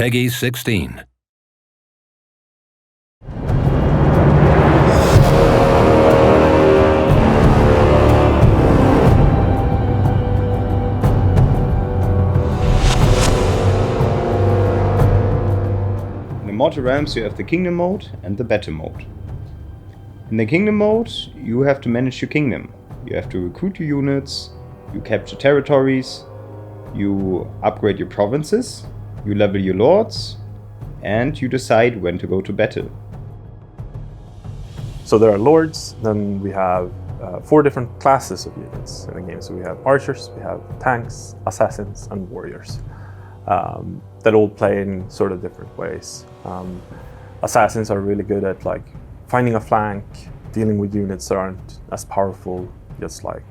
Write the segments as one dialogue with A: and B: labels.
A: Peggy 16.
B: In Immortal Realms you have the Kingdom mode and the Battle mode. In the Kingdom mode you have to manage your kingdom. You have to recruit your units, you capture territories, you upgrade your provinces, you level your lords, and you decide when to go to battle.
C: So there are lords, then we have 4 different classes of units in the game. So we have archers, we have tanks, assassins, and warriors that all play in sort of different ways. Assassins are really good at like finding a flank, dealing with units that aren't as powerful. Just like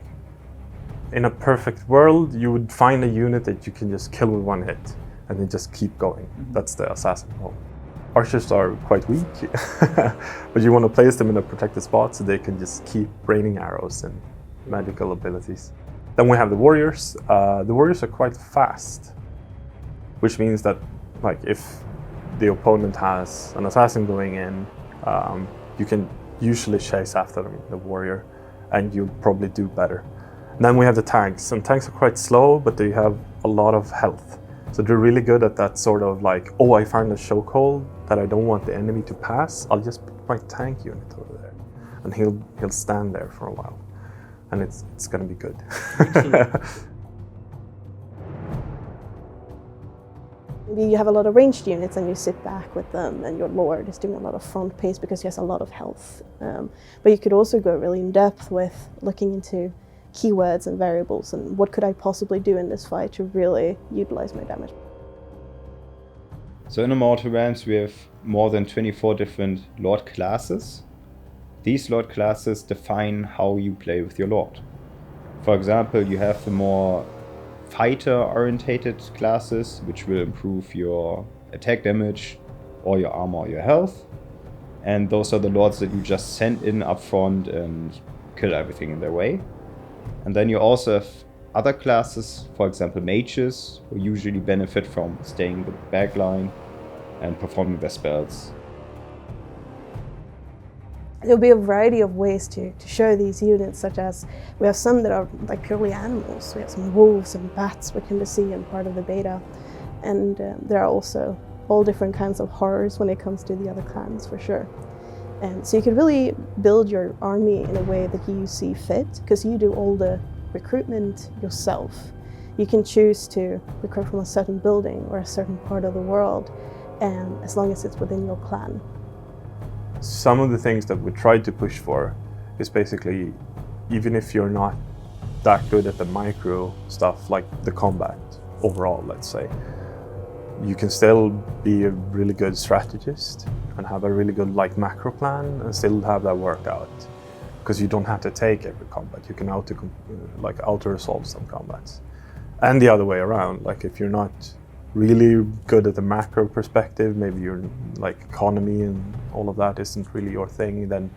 C: in a perfect world, you would find a unit that you can just kill with one hit and then just keep going. That's the assassin role. Archers are quite weak, but you want to place them in a protected spot so they can just keep raining arrows and magical abilities. Then we have the warriors. The warriors are quite fast, which means that like if the opponent has an assassin going in, you can usually chase after them, the warrior, and you'll probably do better. And then we have the tanks, and tanks are quite slow, but they have a lot of health. So they're really good at that sort of like, oh, I found a chokehold that I don't want the enemy to pass. I'll just put my tank unit over there, and he'll stand there for a while, and it's gonna be good.
D: Maybe you have a lot of ranged units and you sit back with them and your lord is doing a lot of front pace because he has a lot of health. But you could also go really in depth with looking into keywords and variables and what could I possibly do in this fight to really utilize my damage.
B: So in Immortal Realms we have more than 24 different lord classes. These lord classes define how you play with your lord. For example, you have the more fighter-orientated classes, which will improve your attack damage or your armor or your health. And those are the lords that you just send in up front and kill everything in their way. And then you also have other classes, for example mages, who usually benefit from staying in the back line and performing their spells.
D: There'll be a variety of ways to show these units, such as we have some that are like purely animals. We have some wolves and bats we can see in part of the beta. And there are also all different kinds of horrors when it comes to the other clans, for sure. And so you can really build your army in a way that you see fit, because you do all the recruitment yourself. You can choose to recruit from a certain building or a certain part of the world, and as long as it's within your clan.
C: Some of the things that we tried to push for is basically, even if you're not that good at the micro stuff, like the combat overall, let's say, you can still be a really good strategist and have a really good like macro plan and still have that work out. Because you don't have to take every combat, you can auto-resolve some combats. And the other way around, like if you're not really good at the macro perspective, maybe your like economy and all of that isn't really your thing, then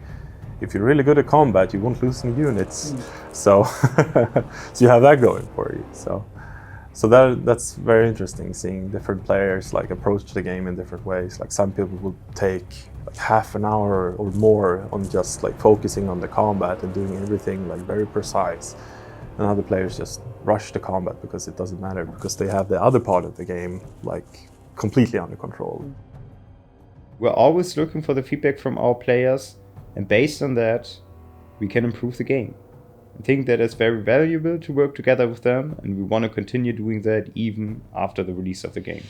C: if you're really good at combat, you won't lose any units. So, so you have that going for you. So that's very interesting, seeing different players like approach the game in different ways. Like some people will take like half an hour or more on just like focusing on the combat and doing everything like very precise. And other players just rush the combat because it doesn't matter, because they have the other part of the game like completely under control.
B: We're always looking for the feedback from our players, and based on that, we can improve the game. I think that it's very valuable to work together with them, and we want to continue doing that even after the release of the game.